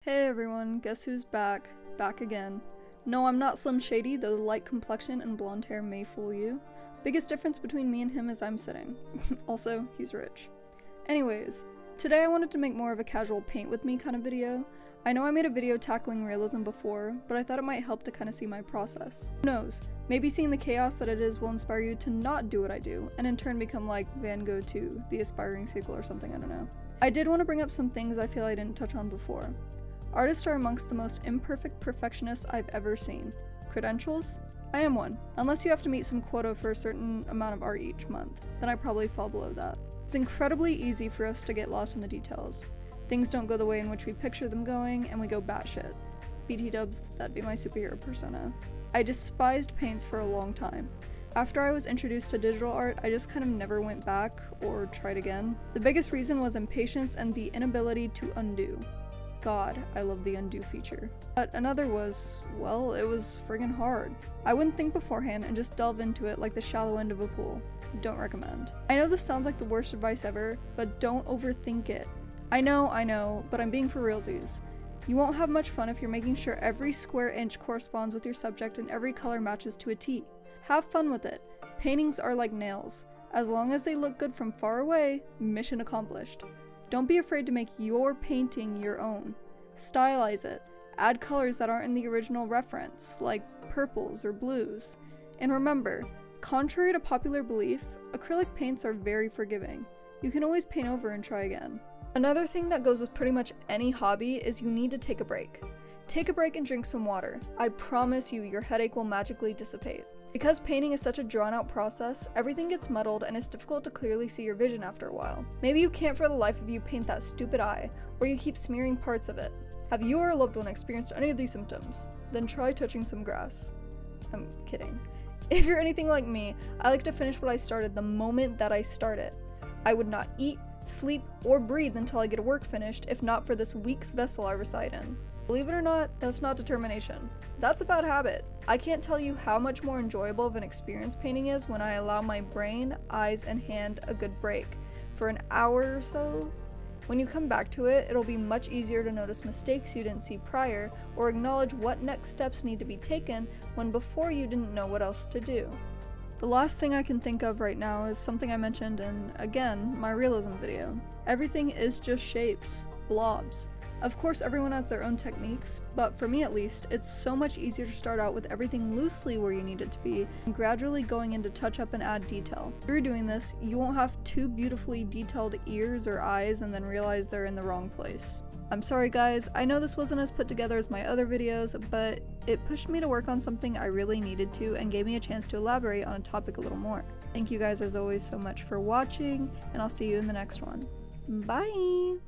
Hey everyone, guess who's back? Back again. No, I'm not Slim Shady, though the light complexion and blonde hair may fool you. Biggest difference between me and him is I'm sitting. Also, he's rich. Anyways, today I wanted to make more of a casual paint with me kind of video. I know I made a video tackling realism before, but I thought it might help to kind of see my process. Who knows, maybe seeing the chaos that it is will inspire you to not do what I do, and in turn become like Van Gogh 2, the aspiring sequel or something, I don't know. I did want to bring up some things I feel I didn't touch on before. Artists are amongst the most imperfect perfectionists I've ever seen. Credentials? I am one. Unless you have to meet some quota for a certain amount of art each month, then I probably fall below that. It's incredibly easy for us to get lost in the details. Things don't go the way in which we picture them going, and we go batshit. BT dubs, that'd be my superhero persona. I despised paints for a long time. After I was introduced to digital art, I just kind of never went back or tried again. The biggest reason was impatience and the inability to undo. God, I love the undo feature. But another was, well, it was friggin' hard. I wouldn't think beforehand and just delve into it like the shallow end of a pool. Don't recommend. I know this sounds like the worst advice ever, but don't overthink it. I know, but I'm being for realsies. You won't have much fun if you're making sure every square inch corresponds with your subject and every color matches to a T. Have fun with it. Paintings are like nails. As long as they look good from far away, mission accomplished. Don't be afraid to make your painting your own. Stylize it. Add colors that aren't in the original reference, like purples or blues. And remember, contrary to popular belief, acrylic paints are very forgiving. You can always paint over and try again. Another thing that goes with pretty much any hobby is you need to take a break. Take a break and drink some water. I promise you, your headache will magically dissipate. Because painting is such a drawn-out process, everything gets muddled and it's difficult to clearly see your vision after a while. Maybe you can't for the life of you paint that stupid eye, or you keep smearing parts of it. Have you or a loved one experienced any of these symptoms? Then try touching some grass. I'm kidding. If you're anything like me, I like to finish what I started the moment that I start it. I would not eat, sleep, or breathe until I get work finished, if not for this weak vessel I reside in. Believe it or not, that's not determination. That's a bad habit. I can't tell you how much more enjoyable of an experience painting is when I allow my brain, eyes, and hand a good break for an hour or so. When you come back to it, it'll be much easier to notice mistakes you didn't see prior or acknowledge what next steps need to be taken when before you didn't know what else to do. The last thing I can think of right now is something I mentioned in, again, my realism video. Everything is just shapes, blobs. Of course, everyone has their own techniques, but for me at least, it's so much easier to start out with everything loosely where you need it to be, and gradually going in to touch up and add detail. If you're doing this, you won't have two beautifully detailed ears or eyes and then realize they're in the wrong place. I'm sorry guys, I know this wasn't as put together as my other videos, but it pushed me to work on something I really needed to and gave me a chance to elaborate on a topic a little more. Thank you guys as always so much for watching, and I'll see you in the next one. Bye!